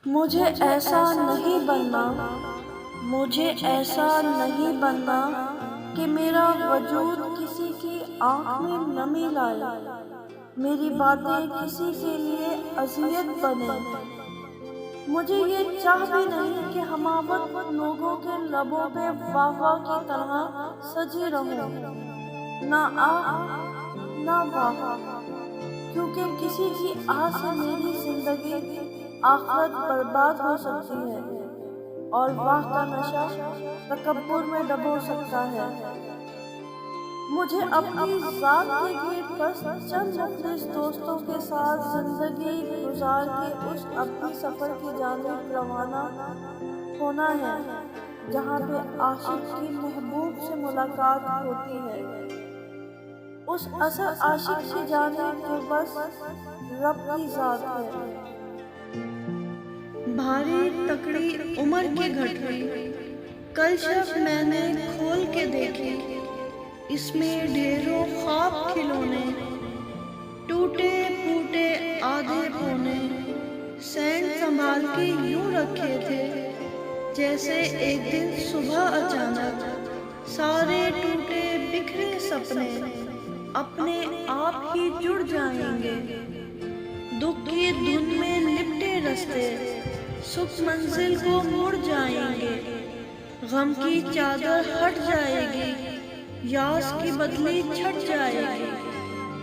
مجھے ایسا نہیں بننا، مجھے ایسا نہیں بننا کہ میرا وجود کسی کی آنکھ میں نمی لائے، میری باتیں کسی کے لیے اذیت بنے۔ مجھے یہ چاہ بھی نہیں کہ ہمہ وقت لوگوں کے لبوں پہ واہ واہ کی طرح سجی رہوں، نہ آہ نہ واہ، کیونکہ کسی کی آہ سے میری زندگی آخرت برباد ہو سکتی ہے اور واہ کا نشہ تکبر میں ڈبو سکتا ہے۔ مجھے اپنی ذات کے لیے بس چند مخلص دوستوں کے ساتھ زندگی گزار کے اس ابدی سفر کی جانب روانہ ہونا ہے جہاں پہ عاشق کی محبوب سے ملاقات ہوتی ہے، اس اصل عاشق کی جانب جو بس رب کی ذات ہے۔ بھاری تکڑی عمر کی گھٹری کل شب میں نے کھول کے دیکھی، اس میں ڈھیروں خواب کھلونے، ٹوٹے پھوٹے آدھے پونے، سینٹ سنبھال کے یوں رکھے تھے جیسے ایک دن صبح اچانک سارے ٹوٹے بکھرے سپنے اپنے آپ ہی جڑ جائیں گے۔ دکھ کی دھن میں لپٹے رستے سکھ منزل کو مڑ جائیں گے، غم کی چادر ہٹ جائے گی، یاس کی بدلی چھٹ جائے گی،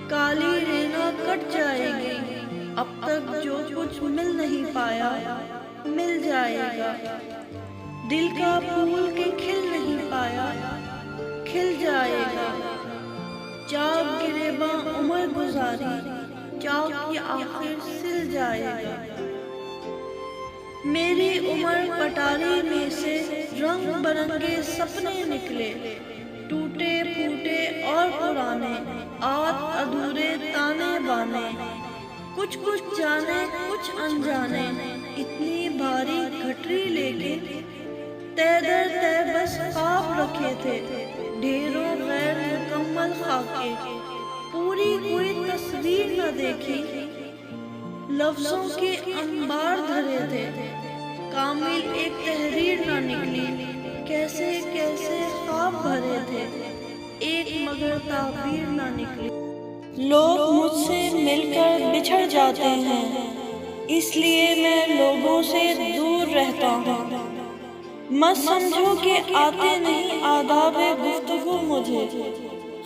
کالی رینا کٹ جائے گی، اب تک جو کچھ مل نہیں پایا مل جائے گا، دل کا پھول کے کھل نہیں پایا کھل جائے گا، چاک گریباں عمر گزاری چاک کی آخر سل جائے گا۔ میری عمر پٹاری میں سے رنگ برنگے سپنے نکلے، ٹوٹے پھوٹے اور پرانے، آدھ ادھورے تانے بانے، کچھ جانے کچھ انجانے، اتنی بھاری گھٹری لے کے تہ در تہ بس خواب رکھے تھے، ڈھیروں غیر مکمل خاکے، پوری کوئی تصویر نہ دیکھی، لفظوں کے انبار دھرے تھے، کامل ایک تحریر نہ نکلی، کیسے کیسے خواب بھرے تھے، ایک مگر تعبیر نہ نکلی۔ لوگ مجھ سے مل کر بچھڑ جاتے ہیں، اس لیے میں لوگوں سے دور رہتا ہوں۔ مت سمجھو کہ آتے نہیں آداب گفتگو مجھے،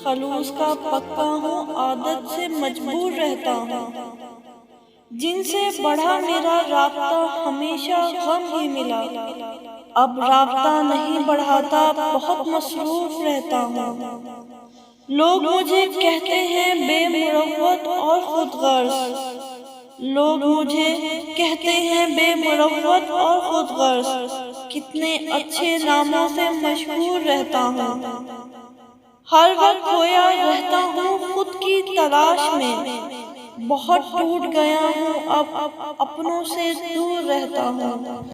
خلوص کا پکا ہوں عادت سے مجبور رہتا ہوں۔ جن سے بڑھا میرا رابطہ ہمیشہ غم ہی ملا، اب رابطہ نہیں بڑھاتا بہت مصروف رہتا ہوں۔ لوگ مجھے کہتے ہیں بے مروت اور خود غرض، لوگ مجھے کہتے ہیں بے مروت اور خود غرض، کتنے اچھے ناموں سے مشہور رہتا ہوں، ہر وقت کھویا رہتا ہوں خود کی تلاش میں، بہت ٹوٹ گیا ہوں اب اپنوں سے دور رہتا ہوں۔